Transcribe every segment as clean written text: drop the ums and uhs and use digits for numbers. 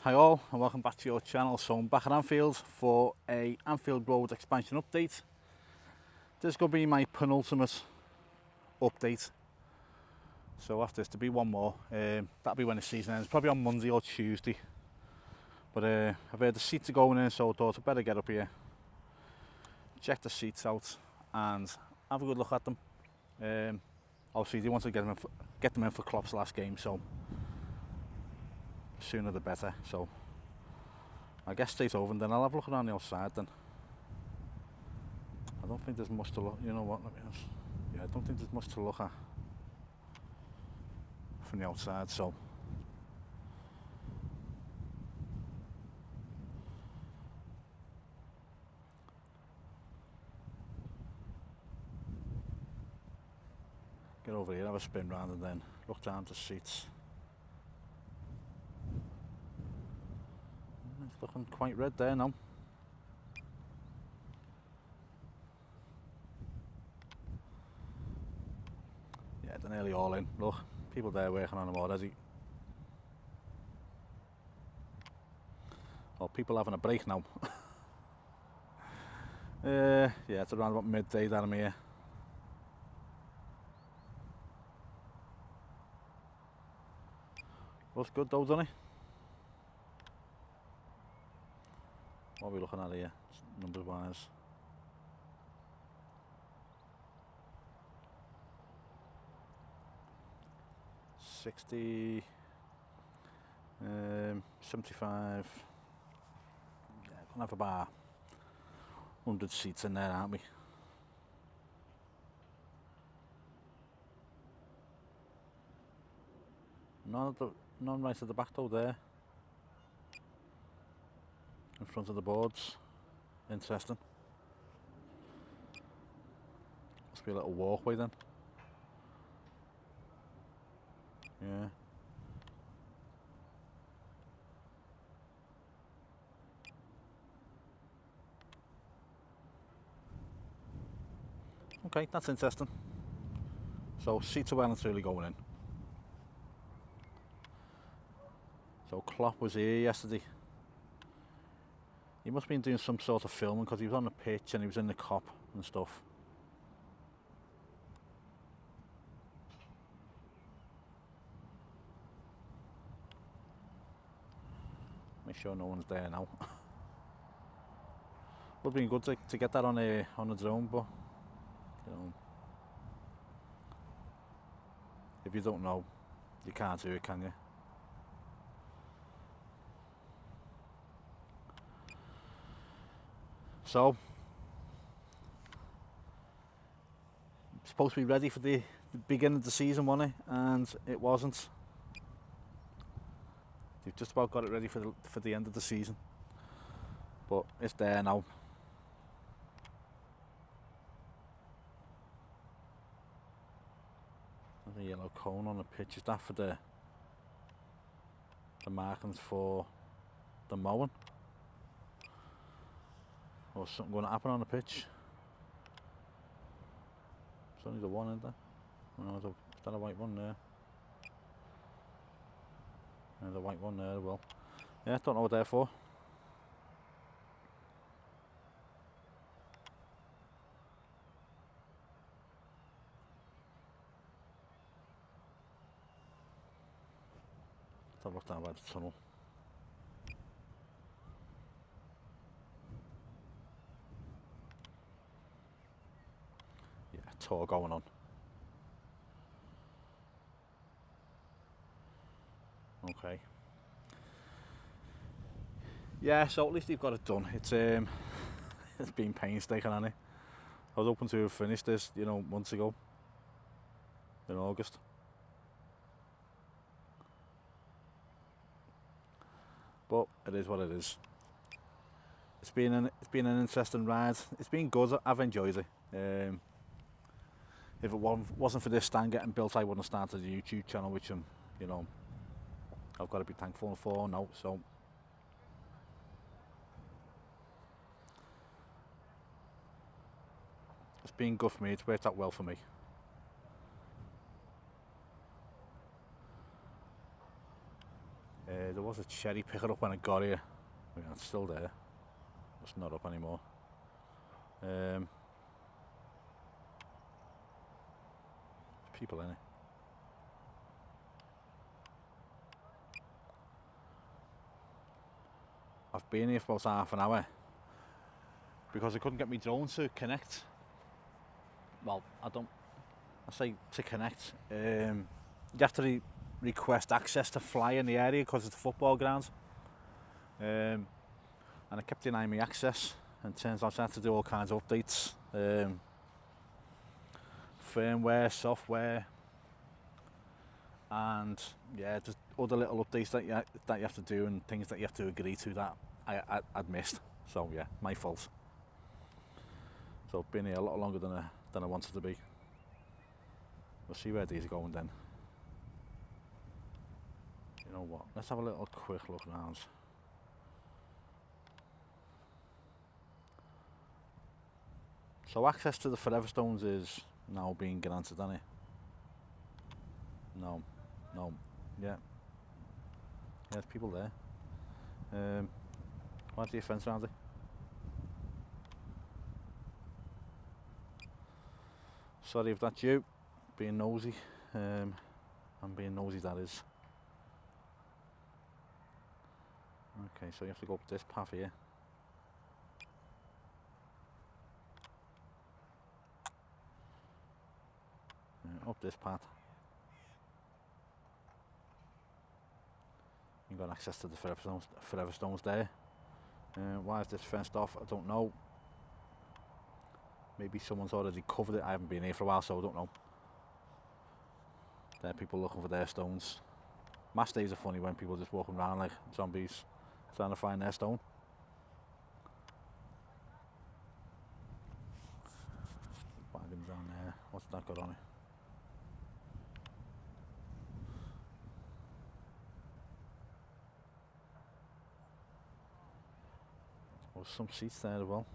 Hi all and welcome back to your channel. So I'm back at Anfield for a Anfield Road expansion update. This is going to be my penultimate update. So after this to be one more, that'll be when the season ends, probably on Monday or Tuesday. But I've heard the seats are going in, so I thought I'd better get up here, check the seats out and have a good look at them. Obviously they want to get them in for Klopp's last game, so sooner the better. So I guess straight over and then I'll have a look around the outside then. I don't think there's much to look, you know what, I don't think there's much to look at from the outside, so get over here, have a spin round and then look down the seats. It's looking quite red there now. Yeah, they're nearly all in. Look, people there working on them already. Well, people having a break now. Yeah, it's around about midday down here. Looks good though, doesn't it? What are we looking at here, numbers wise? $60, 75. Yeah, gonna have about 100 seats in there, aren't we? None right at the back though there. In front of the boards. Interesting. Must be a little walkway then. Yeah. Okay, that's interesting. So seats are well and truly going in. So Klopp was here yesterday. He must have been doing some sort of filming because he was on the pitch and he was in the cop and stuff. Make sure no one's there now. Would have been good to get that on the drone, but you know, if you don't know, you can't do it, can you? So, supposed to be ready for the beginning of the season, wasn't it? And it wasn't. They've just about got it ready for the end of the season, but it's there now. There's a yellow cone on the pitch. Is that for the markings for the mowing? Or something going to happen on the pitch? It's only the one, isn't there? No, is that a white one there? There's a white one there, well. Yeah, don't know what they're for. Let's have a look down by the tunnel. Yeah, tour going on. Okay. Yeah, so at least they've got it done. It's it's been painstaking, hasn't it? I was hoping to have finished this, you know, months ago. In August. But it is what it is. It's been an interesting ride. It's been good. I've enjoyed it. If it wasn't for this stand getting built, I wouldn't have started a YouTube channel, which I'm, you know, I've got to be thankful for now. So it's been good for me. It's worked out well for me. There was a cherry picker up when I got here. I mean, it's still there. It's not up anymore. People in it. I've been here for about half an hour because I couldn't get my drone to connect. Well, I say to connect. You have to request access to fly in the area because it's a football ground. And I kept denying me access, and turns out I had to do all kinds of updates. Firmware, software, and yeah, just other little updates that you have to do and things that you have to agree to that I'd missed. So yeah, my fault. So I've been here a lot longer than I wanted to be. We'll see where these are going then. You know what? Let's have a little quick look around. So access to the Forever Stones is now being granted, isn't it? No, yeah. There's people there. Why's the fence around it? Sorry if that's you, being nosy. I'm being nosy, that is. Okay, so you have to go up this path here. Up this path. You've got access to the Forever Stones there. Why is this fenced off? I don't know. Maybe someone's already covered it. I haven't been here for a while, so I don't know. There are people looking for their stones. Match days are funny when people just walking around like zombies trying to find their stone. Wagon down there. What's that got on it? There's some seats there as well.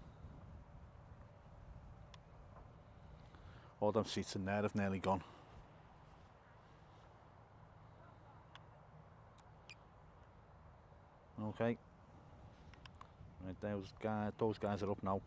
All them seats in there have nearly gone. Okay. Right, those guys are up now.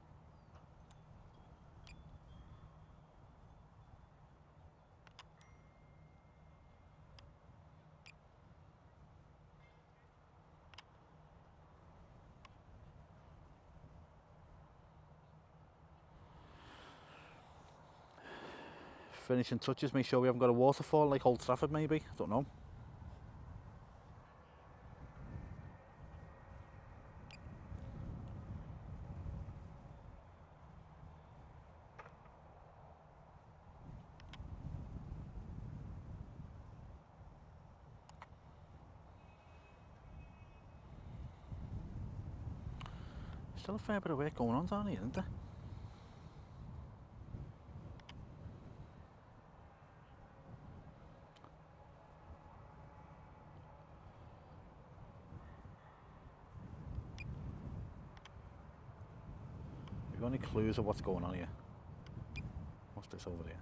Finishing touches, make sure we haven't got a waterfall like Old Trafford maybe, I don't know. Still a fair bit of work going on down here, isn't there? Have you got any clues of what's going on here? What's this over there?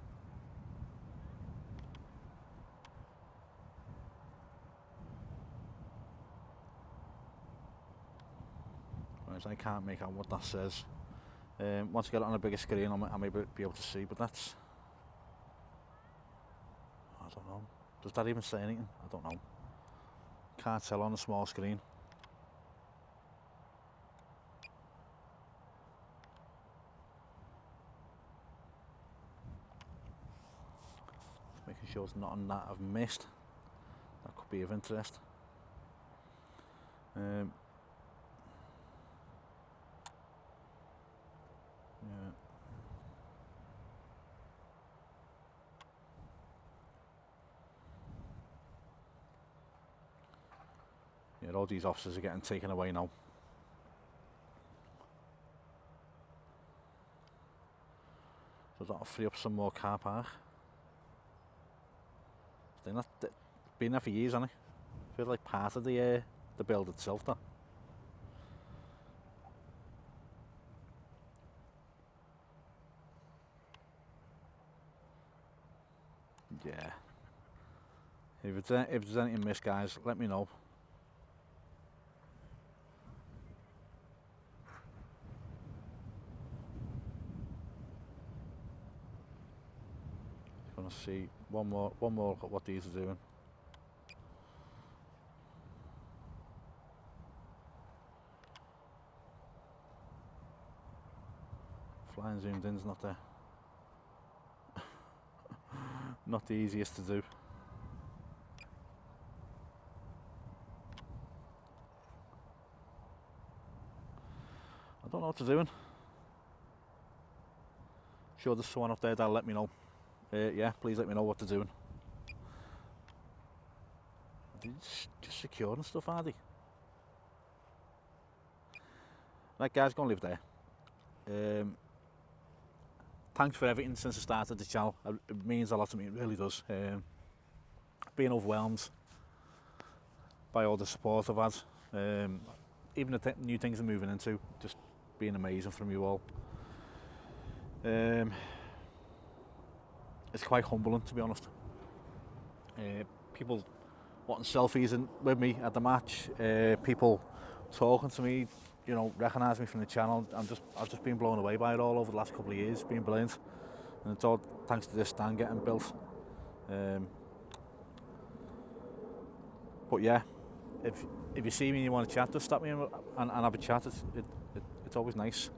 Right, I can't make out what that says. Once I get it on a bigger screen, I may be able to see, but that's... I don't know. Does that even say anything? I don't know. Can't tell on a small screen. Making sure it's nothing that I've missed that could be of interest. Yeah. Yeah, all these officers are getting taken away now. So that'll free up some more car park. They're not been there for years, hasn't it? Feels like part of the build itself, though. Yeah. If there's anything missed, guys, let me know. want to see one more look at what these are doing. Flying zoomed in's not the not the easiest to do. I don't know what they're doing. Sure there's someone up there that'll let me know. Yeah, please let me know what they're doing. They're just securing stuff, are they? Right guys, go and live there. Thanks for everything since I started the channel. It means a lot to me, it really does. Being overwhelmed by all the support I've had. Even the new things I'm moving into, just being amazing from you all. It's quite humbling, to be honest. People wanting selfies with me at the match, people talking to me, you know, recognise me from the channel. I've just been blown away by it all over the last couple of years. It's been brilliant, and it's all thanks to this stand getting built. But yeah, if you see me and you want to chat, just stop me and have a chat. It's always nice.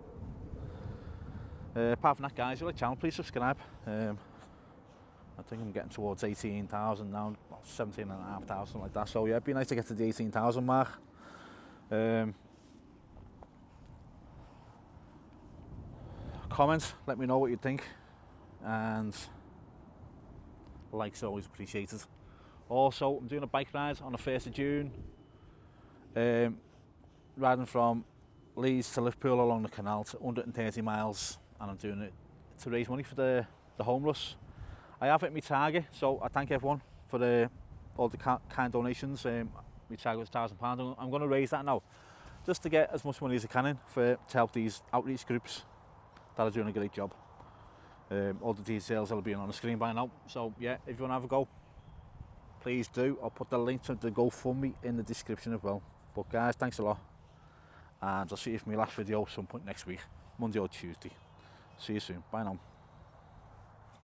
Apart from that, guys, if you like the channel, please subscribe. I think I'm getting towards 18,000 now, 17,500, something like that. So yeah, it'd be nice to get to the 18,000 mark. Comment, let me know what you think, and likes are always appreciated. Also, I'm doing a bike ride on the 1st of June, riding from Leeds to Liverpool along the canal to 130 miles, and I'm doing it to raise money for the homeless. I have hit my target, so I thank everyone for all the kind donations. My target was £1,000. I'm going to raise that now, just to get as much money as I can in to help these outreach groups that are doing a great job. All the details will be on the screen by now. So yeah, if you want to have a go, please do. I'll put the link to the GoFundMe in the description as well. But guys, thanks a lot, and I'll see you for my last video some point next week, Monday or Tuesday. See you soon. Bye now.